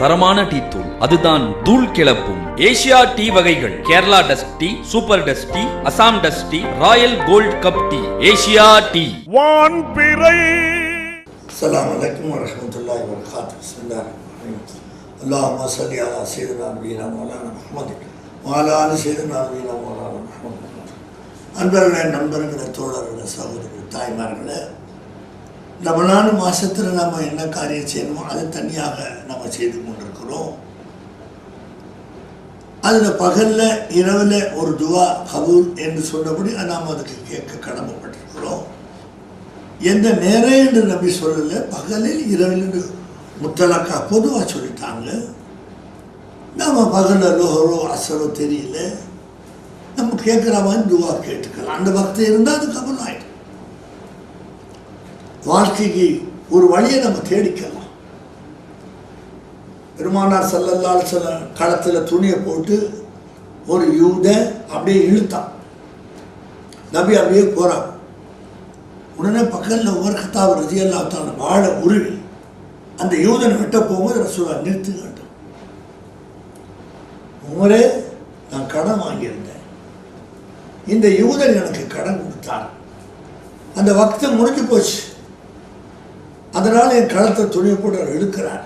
தரமான டீ தூள், அதுதான் தூள் கிளப்பும் ஏசியா டீ வகைகள். Kerala dust tea, super dust tea, Assam dust tea, royal gold cup tea, Asia tea. அஸ்ஸலாமு அலைக்கும் வரஹ்மத்துல்லாஹி வபரகாத்துஹு. பிஸ்மில்லாஹிர் ரஹ்மானிர் ரஹீம். அல்லாஹும்ம ஸல்லி அலா ஸய்யிதினா நபியினா மௌலானா முஹம்மது வ அலா ஆலி ஸய்யிதினா நபியினா மௌலானா முஹம்மது. அன்பர்களே, நண்பர்களே, தோழர்களே, சகோதரர்களே, தாய்மார்களே, ரமலான் மாதத்தில் நம்ம என்ன காரியம் செய்யணுமோ அதை தனியாக நம்ம செய்து கொண்டிருக்கிறோம். அதில் பகலில் இரவில் ஒரு துவா கபூல் என்று சொன்னபடி நாம் அதுக்கு கேட்க கடமைப்பட்டிருக்கிறோம். எந்த நேரம் என்று நம்பி சொல்லலை, பகலில் இரவில் முத்தலக்கா பொதுவாக சொல்லிட்டாங்க. நம்ம பகலில் லோஹரோ அசரோ தெரியல, நம்ம கேட்குற மாதிரி துவா கேட்டுக்கலாம். அந்த பக்தி இருந்தால் அது கபூல் ஆகிடும். வாழ்க்கைக்கு ஒரு வழியை நம்ம தேடிக்கலாம். பெருமானார் ஸல்லல்லாஹு அலைஹி வஸல்லம் களத்தில் துணியை போட்டு ஒரு யூத அப்படியே இழுத்தான். நபி அப்படியே போகிறான். உடனே பக்கத்தில் ஒவ்வொரு கத்தாவை ரலியல்லாஹு தஆலா வாழை உருவி அந்த யூதனை வெட்ட போகும்போது ரசூலுல்லாஹ் நிறுத்துக்கிட்டான். உமரே, நான் கடன் வாங்கியிருந்தேன், இந்த யூதன் எனக்கு கடன் கொடுத்தான், அந்த வக்து முடிஞ்சு போச்சு, அதனால் என் களத்தை துணியை போட்டு அவர் இழுக்கிறார்.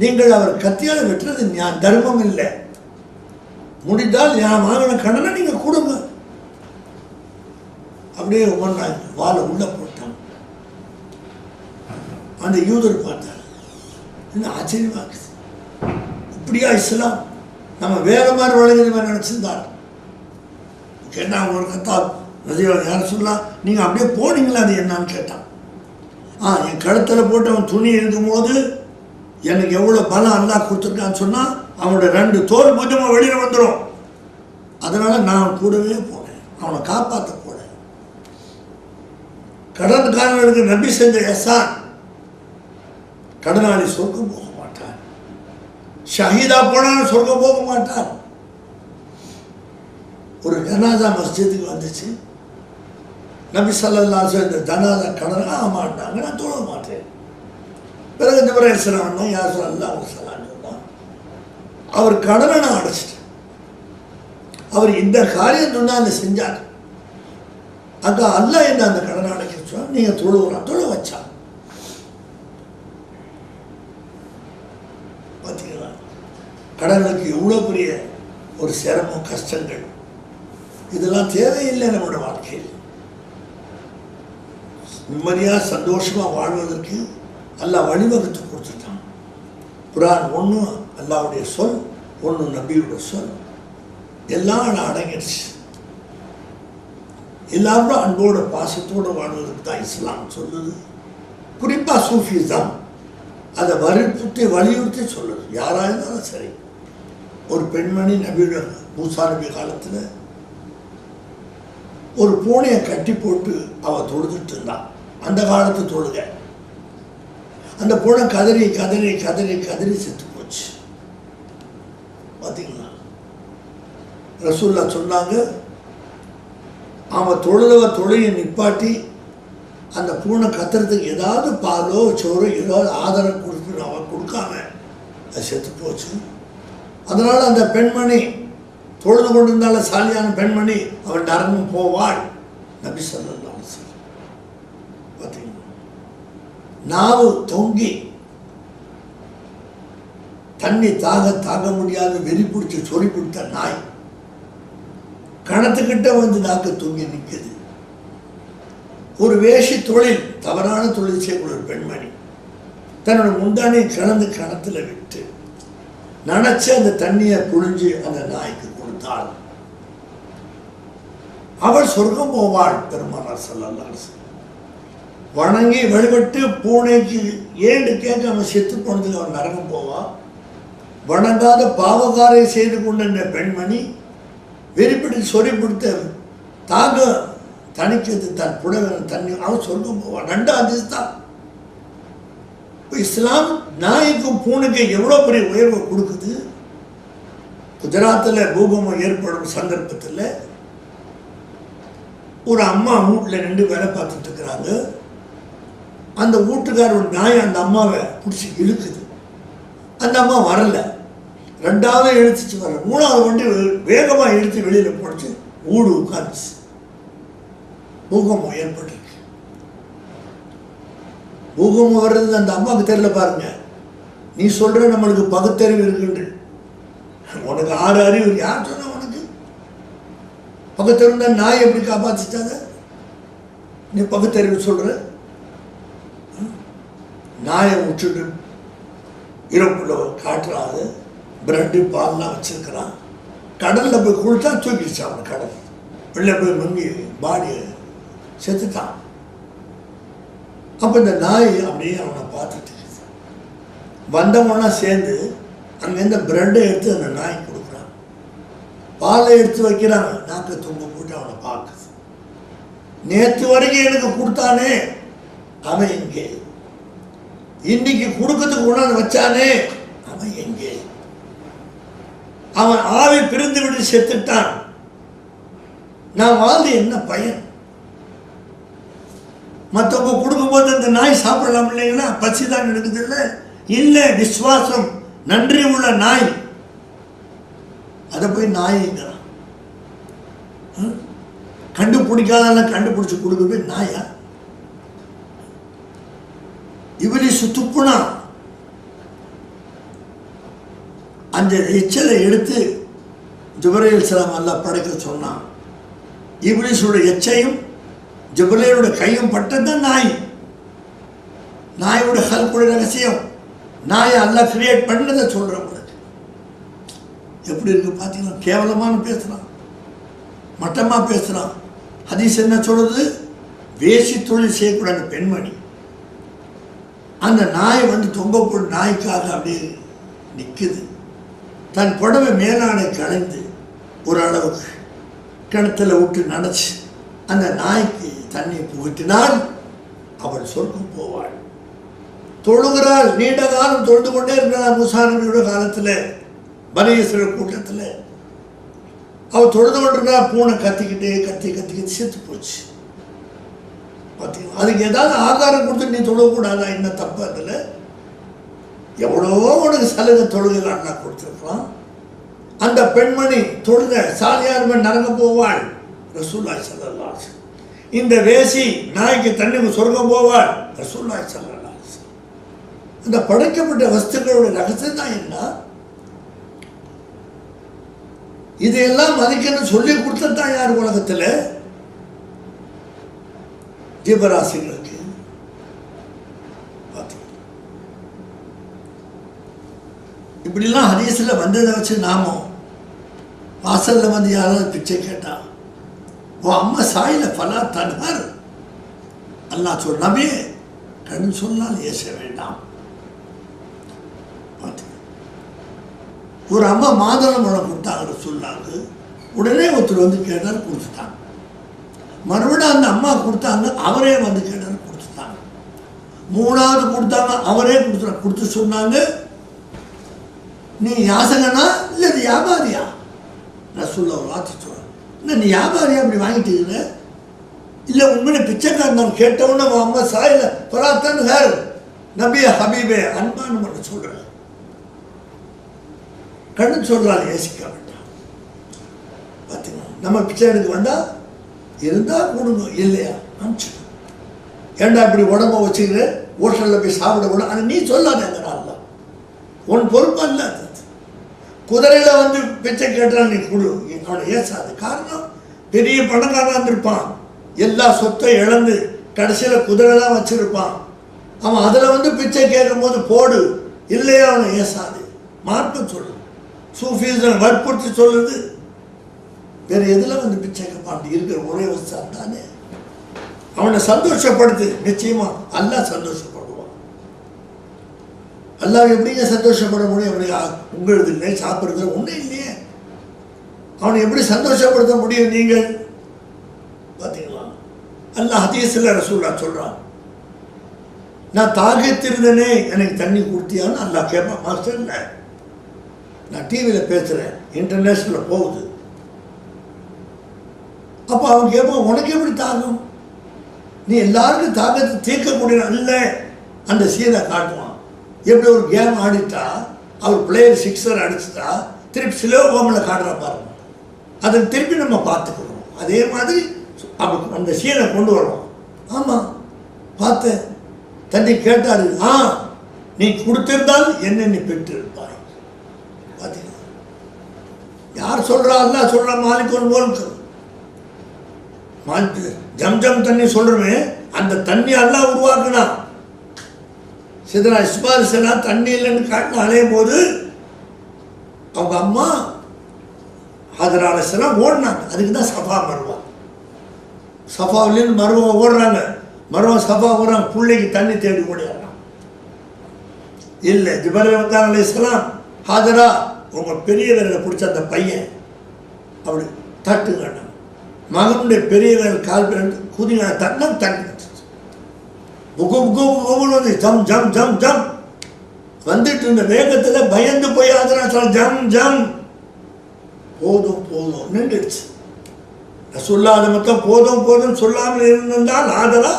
நீங்கள் அவர் கத்தியால் வெட்டுறது தர்மம் இல்லை, முடிந்தால் நான் வாங்கின கடனை நீங்கள் கொடுங்க. அப்படியே ஒவ்வொன்றாங்க வாழை உள்ள போட்டான். அந்த யூதர் பார்த்தார். இன்னும் ஆச்சரியமாக்குது, இப்படியா இஸ்லாம்? நம்ம வேற மாதிரி வழங்குது மாதிரி நினச்சிருந்தார். கேட்டான் ஒரு கத்தா யார் சொல்லலாம், நீங்கள் அப்படியே போனீங்களா, அது என்னான்னு கேட்டான். என் கழுத்தில் போட்டு அவன் துணி இருக்கும்போது எனக்கு எவ்வளோ பலம் அல்லாஹ் கொடுத்துருக்கான்னு சொன்னால் அவனோட 2 தோல் புஜமாக வெளியில் வந்துடும். அதனால் நான் கூடவே போனேன், அவனை காப்பாற்ற போனேன். கடன்காரர்களுக்கு நபி செஞ்ச எஹ்சான். கடனாளி சொர்க்கம் போக மாட்டான், ஷஹீதா போனாலும் சொர்க்கம் போக மாட்டான். ஒரு ஜனாதா மஸ்ஜிதுக்கு வந்துச்சு. நபி ஸல்லல்லாஹு அலைஹி வஸல்லம் இந்த ஜனாதா கடனாக மாட்டாங்க, நான் தொழ மாட்டேன். பிறகு ஜிப்ரீல் ஸலாம் யா ஸல்லல்லாஹு அலைஹி வஸல்லம் சொன்னான், அவர் கடனை நான் அடைச்சிட்டேன், அவர் இந்த காரியம் சொன்னால் அதை செஞ்சார், அங்கே அல்லாஹ் என்ன அந்த கடனை அடைக்க சொன்னால் நீங்கள் தொழுவலாம், தொழ வச்சா. பார்த்தீங்களா, கடனுக்கு எவ்வளோ பெரிய ஒரு சிரமம், கஷ்டங்கள், இதெல்லாம் தேவையில்லை நம்மளோட வாழ்க்கையில். நிம்மதியாக சந்தோஷமாக வாழ்வதற்கு அல்லாஹ் வழிவகுத்து கொடுத்துட்டான். குர்ஆன் ஒன்று அல்லாஹ்வுடைய சொல், ஒன்று நபியோட சொல், எல்லாம் அடங்கிடுச்சு. எல்லாரும் அன்போட பாசத்தோடு வாழ்வதற்கு தான் இஸ்லாம் சொல்லுது. குறிப்பாக சூஃபிசம் அதை வலியுறுத்தி சொல்லுது. யாராக இருந்தாலும் சரி. ஒரு பெண்மணி நபியோட மூசா நபி காலத்தில் ஒரு பூனையை கட்டி போட்டு அவள் தொழுதுட்டு இருந்தான். அந்த காலத்து தொழுக. அந்த பூனை கதறி கதறி கதறி கதறி செத்து போச்சு. பார்த்தீங்களா, ரசூலுல்லாஹ் சொன்னாங்க, அவன் தொழுகையை நிப்பாட்டி அந்த பூனை கத்துறதுக்கு ஏதாவது பாலோ சோறோ ஏதாவது ஆதரவு கொடுத்து அவன் கொடுக்காம அது செத்து போச்சு. அதனால் அந்த பெண்மணி தொழுது கொண்டிருந்தால சாலியான பெண்மணி அவன் நரகம் போவாள். நபி ஸல்லல்லாஹு அலைஹி வஸல்லம். பார்த்தீங்களா, நாவு தொங்கி தண்ணி தாங்க முடியாத வெறி பிடிச்சி சொறி பிடித்த நாய் கணத்துக்கிட்ட வந்து நாக்கு தொங்கி நிற்குது. ஒரு வேஷி தொழில், தவறான தொழில் செய்யக்கூடிய ஒரு பெண்மணி தன்னோட முந்தானை கலந்து கணத்தில் விட்டு நினைச்சு அந்த தண்ணியை புழிஞ்சு அந்த நாய்க்கு கொடுத்தாள். அவள் சொர்க்கம் போவாள். பெருமானார் ஸல்லல்லாஹு அலைஹி வஸல்லம் வணங்கி வழிபட்டு பூனைக்கு ஏன்னு கேட்க அவன் செத்து போனதுக்கு அவன் நரகம் போவான். வணங்காத பாவகாரை செய்து கொண்ட பெண்மணி வெறிப்பிடி சொறி பிடித்த தாங்க தணிக்கிறது தன் புடவை தண்ணி, அவன் சொர்க்கம் போவான். 2 தான். இப்போ இஸ்லாம் நாய்க்கும் பூனைக்கும் எவ்வளோ பெரிய உயர்வை கொடுக்குது. குஜராத்தில் பூகம்பம் ஏற்படும் சந்தர்ப்பத்தில் ஒரு அம்மா வீட்டில் 2 வேலை பார்த்துட்டு இருக்கிறாங்க. அந்த வீட்டுக்காரோட நாய் அந்த அம்மாவை பிடிச்சி இழுக்குது. அந்த அம்மா வரல. ரெண்டாவது இழுத்துச்சு வரல. மூணாவது வண்டி வேகமாக இழுத்து வெளியில் போச்சு. ஊடு உட்காந்துச்சு. பூகம்பம் ஏற்பட்டிருக்கு. பூகம்பம் வர்றது அந்த அம்மாவுக்கு தெரியல. பாருங்க, நீ சொல்ற நம்மளுக்கு பகுத்தறிவு இருக்குன்னு. உனக்கு 6 அறிவு யார் சொன்ன? உனக்கு பகுத்தறிவு தான். நாய் எப்படி காப்பாற்றிட்டாங்க? நீ பகுத்தறிவு சொல்ற? நாயை விட்டுட்டு இறப்புள்ள காட்டுறாது. பிரெட்டு பால்லாம் வச்சிருக்கிறான். கடலில் போய் குளித்தா தூக்கிடுச்சு அவனை. கடல் வெளில போய் மங்கி பாடி செத்துட்டான். அப்போ இந்த நாய் அப்படியே அவனை பார்த்துட்டு வந்தவனா சேர்ந்து அங்கேருந்து பிரெட்டை எடுத்து அந்த நாய் கொடுக்குறான். பாலை எடுத்து வைக்கிறாங்க. நாக்கை தொங்க போட்டு அவனை பார்க்குது. நேற்று வரைக்கும் எனக்கு கொடுத்தானே அவன் எங்கே? இன்னைக்கு கொடுக்கறதுக்கு கொண்டாந்து வச்சானே அவன் எங்கே? அவன் ஆவி பிரிந்து விட்டு செத்துட்டான். நான் வாழ்ந்து என்ன பயன்? மற்றவங்க கொடுக்கும்போது அந்த நாய் சாப்பிடலாம் இல்லைங்களா? பசி தான் எடுக்குது இல்லை? இல்லை, விசுவாசம் நன்றி உள்ள நாய். அதை போய் நாய்ங்கிறான். கண்டுபிடிக்காதெல்லாம் கண்டுபிடிச்சு கொடுக்கவே நாயா? இபிலிஸ் துப்புனா அந்த எச்சலை எடுத்து ஜிப்ரீல் அலைஹிஸ்ஸலாம் அல்லாஹ் படைக்க சொன்னான். இபிலிஸோட எச்சையும் ஜிப்ரீலோட கையும் பட்டதான் நாய். நாயோட ஹல்குடைய ரகசியம். நாயை அல்லாஹ் கிரியேட் பண்ணதை சொல்கிறேன் உங்களுக்கு. எப்படி இருக்கு பார்த்தீங்கன்னா? கேவலமான பேசுகிறான், மட்டமாக பேசுகிறான். ஹதீஸ் என்ன சொல்றது? வேசி தொழில் செய்யக்கூடாது பெண்மணி. அந்த நாயை தொங்க போட்டு நாய்க்காக அப்படியே நிற்குது. தன் புடவை மேலாடை கலைந்து ஓரளவுக்கு கிணத்துல விட்டு நினச்சி அந்த நாய்க்கு தண்ணி புகட்டினால் அவள் சொர்க்கம் போவாள். தொழுகிறாள். நீண்ட காலம் தொழுது கொண்டே இருக்கிறார். மூசா நபியோட காலத்தில் பனி இஸ்ரவேல் கூட்டத்தில் அவள் தொழுது கொண்டிருந்தார். பூனை கத்திக்கிட்டே கத்தி செத்து போச்சு. பார்த்தீங்களா? அதுக்கு ஏதாவது ஆகாரம் கொடுத்து நீ தொழக்கூடாதா? என்ன தப்பு? அதில் எவ்வளவோ உனக்கு சலுகை தொழுகைலாம் கொடுத்துருக்கலாம். அந்த பெண்மணி தொழுக சாலியார் நரங்க போவாள். ரசூலுல்லாஹி ஸல்லல்லாஹு அலைஹி வஸல்லம். இந்த வேசி நாய்க்கு தண்ணிக்கு சொர்க்கம் போவாள். ரசூலுல்லாஹி ஸல்லல்லாஹு அலைஹி வஸல்லம். அந்த படைக்கப்பட்ட வஸ்துக்களோட ரகசியம் தான் என்ன? இதையெல்லாம் மதிக்கணும்னு சொல்லி கொடுத்ததான் யார் உலகத்தில்? ஜீவராசிகளுக்கு. இப்படிலாம் ஹதீஸில் வந்ததை வச்சு நாமும் வாசலில் யாராவது பிச்சை கேட்டா, ஓ அம்மா சாயில பலா தன்ஹர், அல்லாஹ் சொல் நபியே கண் சொன்னால் ஏச வேண்டாம். ஒரு அம்மா மாதுளம் பழம் கொடுத்தாங்க சொன்னாங்க. உடனே ஒருத்தர் கேட்டார், கொடுத்துட்டாங்க. மறுபடியும் அந்த அம்மா கொடுத்தாங்க, அவரே கேட்டார், கொடுத்துட்டாங்க. மூணாவது கொடுத்தாங்க, அவரே கொடுத்து சொன்னாங்க, நீ யாசகனா இல்லை இது வியாபாரியா? ரசூலுல்லாஹ் ஒரு வார்த்தை சொல்றாங்க, இல்லை நீ வியாபாரியா அப்படி வாங்கிட்டீங்க? இல்லை உண்மையில பிச்சைக்காரன் கேட்டவுடனே அம்மா சாயில பராத்தன் ஹர் நபிய ஹபீபே அன்பான மட்டும் சொல்கிறேன். கண்ணு சொல்கிறாள், யோசிக்க வேண்டாம். பார்த்தீங்களா? நம்ம பிச்சை எடுக்க வேண்டாம், இருந்தால் கொடுங்க, இல்லையா அனுப்பிச்சு. ஏண்டா இப்படி உடம்ப வச்சுக்கிற ஹோட்டலில் போய் சாப்பிட கூட அது நீ சொல்லாதேங்கிறான்ல, உன் பொறுப்பு அல்ல. குதிரையில் பிச்சை கேட்டால் நீ கொடு, அவனை ஏசாது. காரணம் பெரிய பணக்காரன் இருப்பான், எல்லா சொத்தை இழந்து கடைசியில் குதிரை தான் வச்சிருப்பான். அவன் அதில் பிச்சை கேட்கும் போது போடு, இல்லையா அவனை ஏசாது. மார்க்கம் சொல்லுது, சூஃபிசம் வற்புறுத்தி சொல்லுது. வேற எதில் பிச்சை கேட்பான்? இருக்கிற ஒரே வசதி தானே. அவனை சந்தோஷப்படுத்து, நிச்சயமா அல்லாஹ் சந்தோஷப்படுவான். அல்லாஹ் எப்படிங்க சந்தோஷப்பட முடியும்? அவனுக்கு உங்களுக்கு இல்லை, சாப்பிட்றது ஒன்றும் இல்லையே, அவனை எப்படி சந்தோஷப்படுத்த முடியும் நீங்கள்? பார்த்தீங்களா? அல்லாஹ் ஹதீஸில் ரசூலுல்லாஹ் சொல்கிறான், நான் தாகத்திருந்தனே எனக்கு தண்ணி கொடுத்தியான்னு அல்லாஹ் கேட்பான். மாஸ்டர் இல்லை, நான் டிவியில் பேசுகிறேன், இன்டர்நேஷ்னலில் போகுது. அப்போ அவன் கேட்பான், உனக்கு எப்படி தாகம்? நீ எல்லாருக்கும் தாகத்தை தீர்க்கக்கூடிய இல்லை அந்த சீதை காட்டுவான். எப்படி ஒரு கேம் ஆடிட்டா அவர் பிளேயர் சிக்ஸர் அடிச்சுட்டா திருப்பி ஸ்லோ ஹோமில் காட்டுற பாருங்க, அதை திருப்பி நம்ம பார்த்துக்கணும். அதே மாதிரி அப்படி அந்த சீனை கொண்டு வரணும். ஆமாம் பார்த்தேன், தண்ணி கேட்டார், நீ கொடுத்திருந்தால் என்ன நீ பெற்றிருப்பாய். பார்த்தீங்களா, யார் சொல்கிறா? அல்லா சொல்கிறா, மாலிகோன் போல் ஜம் ஜம் தண்ணி சொல்கிறோமே, அந்த தண்ணி அல்லா உருவாக்குனா. சிதனா இஸ்மாயில் சேனா தண்ணி இல்லைன்னு காட்டின அலையும் போது அவங்க அம்மா ஹஜரா அலைஹிஸ்ஸலாம் ஓடினாங்க. அதுக்கு தான் சஃபா மருவா. சஃபாவிலேருந்து மருவா ஓடுறாங்க, மருவா சஃபா ஓடுறாங்க, பிள்ளைக்கு தண்ணி தேடி ஓடிடுறாங்க. இல்லை, ஜிப்ரீல் வந்தாங்க அலைஹிஸ்ஸலாம், ஹாஜரா உங்கள் பெரிய விரலை பிடிச்ச அந்த பையன் அப்படி தட்டுங்க, மகனுடைய பெரிய விரல் கால் பேர் குதிங்க, தட்டினா தண்ணி வந்து ஜம் ஜம் ஜம் ஜம் வந்துட்டு இருந்த வேகத்தில் பயந்து போய் அதனால் ஜம் ஜம் போதும் போதும் நின்றுடுச்சு. சொல்லாத மொத்தம் போதும் போதும் சொல்லாமல் இருந்திருந்தால் ஆதரா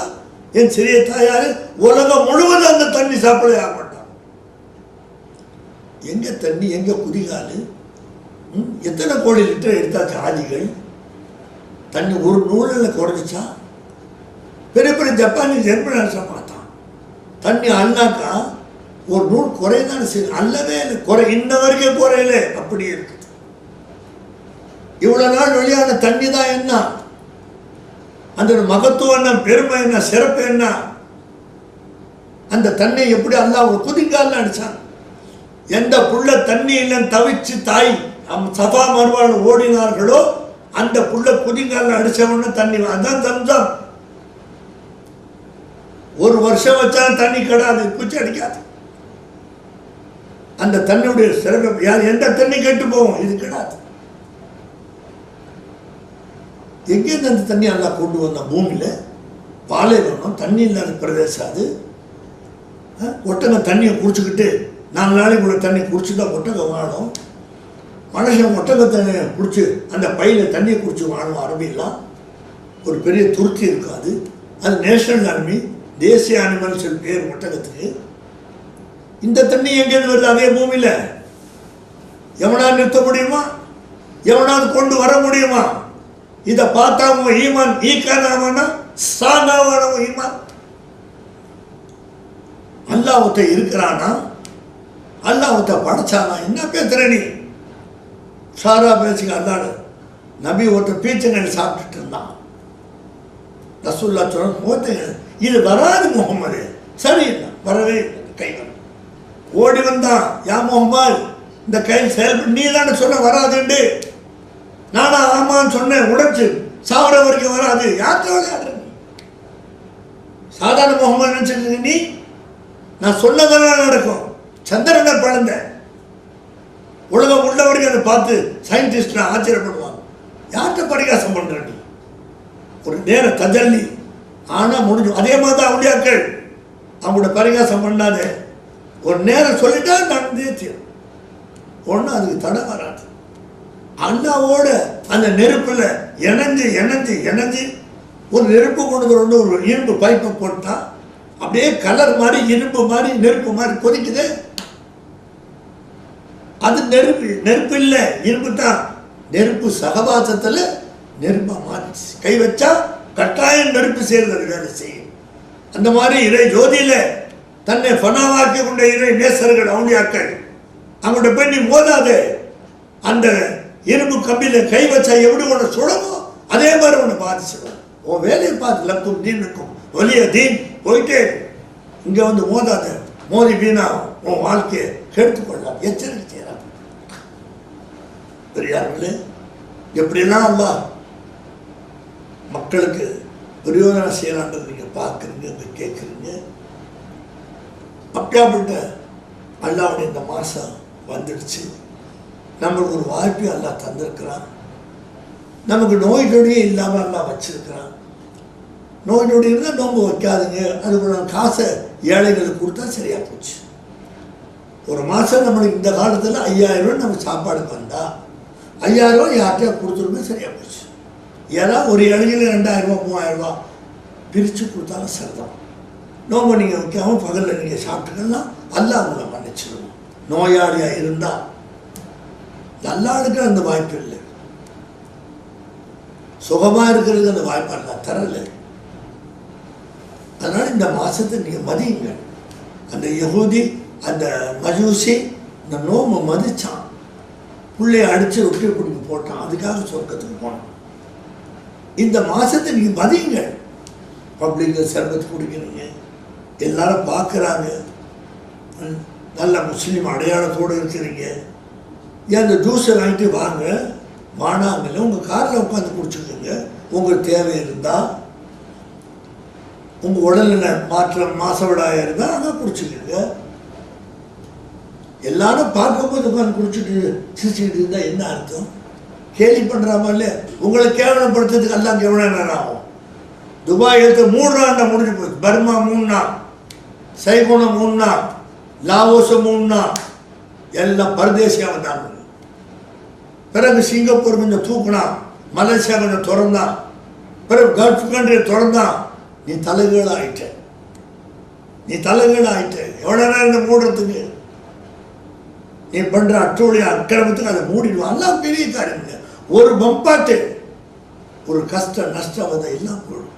என் சிறிய தாயார் உலகம் முழுவதும் அந்த தண்ணி சாப்பிடவே ஆக மாட்டான். எங்க தண்ணி, எங்க குதிகாலு, எத்தனை கோடி லிட்டர் எடுத்தாச்சு ஆதிகள். தண்ணி ஒரு நூலில் குறைஞ்சிச்சா? பெரிய பெரிய ஜப்பானீஸ் ஜெர்மன் பார்த்தான், தண்ணி அண்ணாக்கா ஒரு நூல் குறையதானே செய்யும். அல்லவே இல்லை, குறை இன்ன வரைக்கும் குறையில, அப்படியே இருக்குது. இவ்வளவு நாள் வெளியான தண்ணி தான் என்ன, அந்த மகத்துவம் என்ன, பெருமை என்ன, சிறப்பு என்ன? அந்த தண்ணி எப்படி அல்லா ஒரு குதிங்கால் அடிச்சான். எந்த புள்ள தண்ணி இல்லைன்னு தவிச்சு தாய் சஃபா மர்வால் ஓடினார்களோ அந்த புள்ள குதிங்கால் அடிச்சவொன்னு தண்ணி, அதான் தம்சம். ஒரு வருஷம் வச்சாலும் தண்ணி கெடாது, பூச்சி அடிக்காது. அந்த தண்ணியுடைய சிறப்பு யார், எந்த தண்ணி கெட்டு போவோம், இது கெடாது. எங்கேருந்து அந்த தண்ணி நல்லா கொண்டு வந்த பூமியில் பாலைவனம் தண்ணி இல்லாத பிரதேசம் அது. ஒட்டகம் தண்ணியை குடிச்சுக்கிட்டு 4 நாளைக்கு உள்ள தண்ணி குடிச்சுட்டா ஒட்டகம் வாழும். மனுஷன் ஒட்டகத்தை குடிச்சு அந்த பையில் தண்ணியை குடிச்சு வாழும். அரபிலாம் ஒரு பெரிய துருத்தி இருக்காது, அது நேஷனல் அனிமி, தேசிய அனிமல் சொல்லி பேர் ஒட்டகத்துக்கு. இந்த தண்ணி எங்கேருந்து வருது? அதே பூமியில். எவனாவது நிறுத்த முடியுமா? எவனாவது கொண்டு வர முடியுமா? இதை பார்த்தா உன் ஈமான் ஈக்கானாவனா சானாவான ஈமான். அல்லாஹ்வுத்த இருக்கிறானா, அல்லாஹ்வுத்த படைச்சானா? என்ன பேசுற நீ? சாரா பேசுங்க. அல்லாட நபி ஒருத்தர் பீச்சங்கன்னு சாப்பிட்டுட்டு இருந்தான். ரசூல்லா சொல்ல போத்தங்க, இது வராது முகமது. சரியில்லை, வரவே கை ஓடி வந்தான். யா முகமது, இந்த கையில் செயல்பட்டு நீ தானே சொன்ன வராதுண்டு. நானா ஆமான்னு சொன்னேன், உடைச்சு சாவர வரைக்கும் வராது. யார்கிட்ட விளையாடுற? சாதாரண முகமது நினைச்சிட்டு நீ, நான் சொன்னதெல்லாம் நடக்கும். சந்திரனை பழந்த உலகம் உள்ள வரைக்கும் அதை பார்த்து சயின்டிஸ்ட் ஆச்சரியப்படுவாங்க. யார்கிட்ட பரிகாசம் பண்ற நீ? ஒரு நேர தஜல்லி ஆனா முடிஞ்சு. அதே மாதிரி தான் அவளியாக்கள், அவங்களோட பரிகாசம் பண்ணாத. ஒரு நேரம் சொல்லிட்டா நடந்தே தீரும், ஒன்றும் அதுக்கு தடை வராது. அண்ணாவோட அந்த நெருப்புல இணைஞ்சு இணைஞ்சு இணைஞ்சு ஒரு நெருப்பு கொண்டு வந்து ஒரு இரும்பு பைப்பை போட்டா அப்படியே கலர் மாதிரி இரும்பு மாதிரி நெருப்பு மாதிரி கொதிக்குது. அது நெருப்பு, நெருப்பு இல்லை, இரும்பு தான். நெருப்பு சகவாசத்துல நெருப்பா மாறிச்சு. கை வச்சா கட்டாயம் நெருப்பு சேர்ந்தது வேலை செய்யும். அந்த மாதிரி இறை ஜோதியில தன்னை ஃபனாவாக்கி கொண்ட இறை நேசர்கள் அவுளியாக்கள், அவங்கள்ட்ட போய் நீ மோதாதே. அந்த இரும்பு கம்பியில கை வச்சா எப்படி ஒன்று சுடமோ அதே மாதிரி ஒன்று பாதிச்சிடும். உன் வேலையை பார்த்து லக்கும் தீனுக்கும் வலிய தீன் போயிட்டே. இங்க வந்து மோதாத, மோதி வீணா உன் வாழ்க்கையை கெடுத்துக்கொள்ளலாம். எச்சரிக்கை செய்யலாம். பெரியார்களே, எப்படிலாம் அல்லா மக்களுக்கு பிரயோஜனம் செய்யலான்றது நீங்க பார்க்குறீங்க, கேட்குறீங்க. அப்படியாப்பட்ட அல்லாவுடைய இந்த மாதம் வந்துடுச்சு. நம்மளுக்கு ஒரு வாய்ப்பை அல்லா தந்திருக்கிறான். நமக்கு நோய் நொடியே இல்லாமல் அல்லா வச்சிருக்கிறான். நோய் நொடி இருந்தால் நோம்பு வைக்காதுங்க, அதுக்குள்ள காசை ஏழைகளுக்கு கொடுத்தா சரியா போச்சு. ஒரு மாதம் நம்மளுக்கு இந்த காலத்தில் 5000 ரூபா நம்ம சாப்பாடுக்கு வந்தா 5000 ரூபா யார்கிட்டயா கொடுத்துருமே சரியா போச்சு. ஏன்னா ஒரு ஏழைகள் 2000 ரூபா 3000 ரூபா பிரித்து கொடுத்தாலும் சரிதான். நோம்பு நீங்கள் வைக்காமல் பகலில் நீங்கள் சாப்பிட்டுக்கலாம், அல்லா உங்களை மன்னிச்சிடுவோம். நோயாளியாக இருந்தால் நல்லா இருக்கிற அந்த வாய்ப்பு இல்லை, சுகமாக இருக்கிறதுக்கு அந்த வாய்ப்பு அல்ல தரல. அதனால் இந்த மாதத்தை நீங்கள் மதியுங்க. அந்த யகூதி அந்த மஜூசி இந்த நோம்பை மதித்தான், பிள்ளைய அடித்து ரொட்டி பிடிக்க போட்டான், அதுக்காக சொர்க்கத்துக்கு போனான். இந்த மாதத்தை நீங்கள் மதியுங்க. பப்ளிக்கில் சர்பத்து குடிக்கிறீங்க, எல்லாரும் பார்க்குறாங்க, நல்ல முஸ்லீம் அடையாளத்தோடு இருக்கிறீங்க, ஏன் அந்த ஜூஸை வாங்கிட்டு வாங்க, வானாங்கல்ல உங்கள் காரில் உட்காந்து குடிச்சுக்கோங்க. உங்களுக்கு தேவை இருந்தால், உங்கள் உடலில் மாற்றம் மாசவிடாயாக இருந்தால் அங்கே குடிச்சுக்கோங்க. எல்லாரும் பார்க்கும்போது உட்காந்து குடிச்சிட்டு சிரிச்சுக்கிட்டு இருந்தால் என்ன அர்த்தம்? கேலி பண்ணுறாம இல்லை, உங்களை கேவலப்படுத்துறதுக்கு எல்லாம் எவ்வளோ நேரம் ஆகும்? துபாய் எடுத்து 3 நாள் முடிஞ்சு போச்சு, பர்மா 3 நாள், சைகோனம் 3 நாள், லாவோஸ் 3 நாள், எல்லாம் பரதேசியாக வந்தாங்க. பிறகு சிங்கப்பூர் கொஞ்சம் தூக்குனான், மலேசியா கொஞ்சம் திறந்தான், பிறகு கல்ஃப் கண்ட்ரியை திறந்தான். நீ தலைகீழ ஆயிட்ட, நீ தலைகீழ ஆயிட்ட. எவ்வளோ நேரம் மூடுறதுக்கு? நீ பண்ணுற அட்டூழிய அக்கிரமத்துக்கு அதை மூடிடுவான். எல்லாம் பெரிய காரியங்க. ஒரு பம்பாட்டு ஒரு கஷ்டம் நஷ்டம் வந்தால் எல்லாம் போடும்.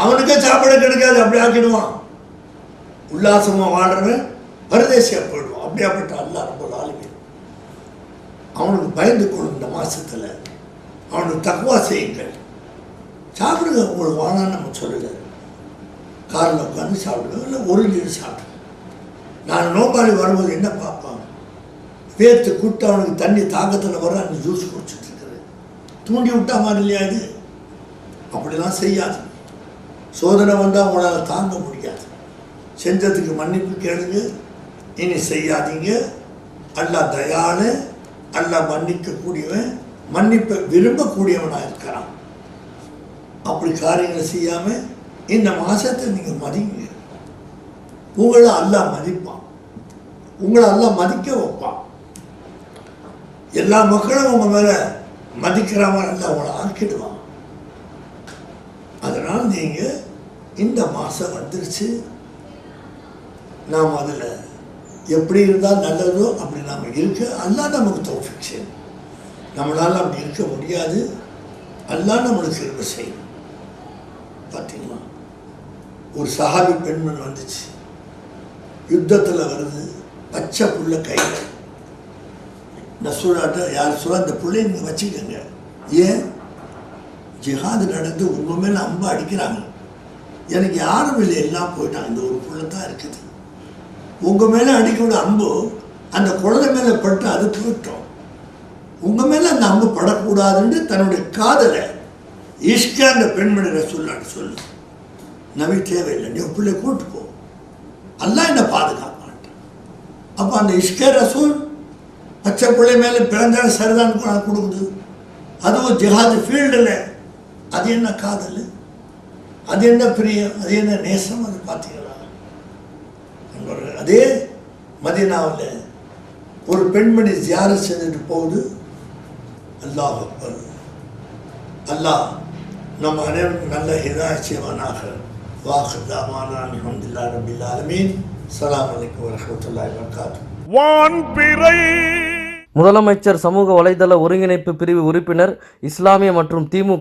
அவனுக்கே சாப்பாடு கிடைக்காது, அப்படி ஆக்கிடுவான். உல்லாசமாக வாழ்றவன் பரதேசியாக போயிடுவான். அப்படியாப்பட்ட அல்லா ரொம்ப ஆளுமை. அவனுக்கு பயந்து கொள்ளும். இந்த மாதத்தில் அவனுக்கு தக்குவா செய்யுங்கள். சாப்பிடுங்க, உங்களுக்கு வானான்னு நம்ம சொல்லலை. காரில் உட்காந்து சாப்பிடுங்க, இல்லை ஒரு லீடு சாப்பிடுங்க. நான் நோபாளி வரும்போது என்ன பார்ப்பான்? வேர்த்து கூட்டு அவனுக்கு தண்ணி தாக்கத்தில் வர அந்த ஜூஸ் குடிச்சிட்டு இருக்கிறது. தூண்டி விட்டா மாதிரி இல்லையா இது? அப்படிலாம் செய்யாது. சோதனை வந்தால் உங்களால் தாங்க முடியாது. செஞ்சதுக்கு மன்னிப்பு கேளுங்க, இனி செய்யாதீங்க. அல்லாஹ் தயாள, அல்லாஹ் மன்னிக்கக்கூடியவன், மன்னிப்பை விரும்பக்கூடியவனாக இருக்கிறான். அப்படி காரியங்களை செய்யாமல் இந்த மாதத்தை நீங்கள் மதிங்க. உங்களை அல்லாஹ் மதிப்பான், உங்களை அல்லாஹ் மதிக்க வைப்பான். எல்லா மக்களும் உங்கள் மேலே மதிக்கிற மாதிரி அல்ல உங்களை ஆக்கிடுவான். அதனால் நீங்கள் இந்த மாதம் வந்துருச்சு, நாம் அதில் எப்படி இருந்தால் நல்லதோ அப்படி நாம் இருக்க அல்லாஹ் நமக்கு தௌஃபீக் செய்யணும். நம்மளால் அப்படி இருக்க முடியாது, அல்லாஹ் நம்மளுக்கு கிருபை செய்யணும். பார்த்தீங்களா, ஒரு சஹாபி பெண்மணி வந்துச்சு, யுத்தத்தில் வருது, பச்சை புள்ள கையில். நசூராட்ட யார் சொல்ல, அந்த பிள்ளைய நீங்கள் வச்சுக்கோங்க. ஏன்? ஜிஹாது நடந்து உங்கள் மேலே அம்பு அடிக்கிறாங்க, எனக்கு யாரும் இல்லை, எல்லாம் போயிட்டாங்க, இந்த ஒரு புள்ள தான் இருக்குது. உங்கள் மேலே அடிக்கக்கூடிய அம்பு அந்த குழந்தை மேலே பட்டு அது போயிட்டோம். உங்கள் மேலே அந்த அம்பு படக்கூடாதுன்னு தன்னுடைய காதலை இஷ்க அந்த பெண்மணி ரசூலுல்லாஹ் சொல்லு, நபி தேவையில்லை, நீ பிள்ளை கூட்டு போ, அல்லாஹ் என்ன பாதுகாப்பான்ட்டான். அப்போ அந்த இஷ்க ரசூல் பச்சை பிள்ளை மேலே பிறந்தாலும் சரிதான் கொடுக்குது. அதுவும் ஜிஹாது ஃபீல்டில். அது என்ன காதல், அது என்ன பிரியம், அது என்ன நேசம், அது பார்த்தீங்களா? அதே மதீனாவில் ஒரு பெண்மணி ஜியாரத் செஞ்சுட்டு போகுது. அல்லாஹ் அக்பர். அல்லாஹ் நம்ம அனைவரும் நல்ல ஹிதாயத் செய்வானாக. வாஹிர் தாவானா அல்ஹம்துலில்லாஹி ரப்பில் ஆலமீன். அஸ்ஸலாமு அலைக்கும் வரஹ்மத்துல்லாஹி வபரகாத்துஹு. முதலமைச்சர் சமூக வலைதள ஒருங்கிணைப்பு பிரிவு உறுப்பினர், இஸ்லாமிய மற்றும் திமுக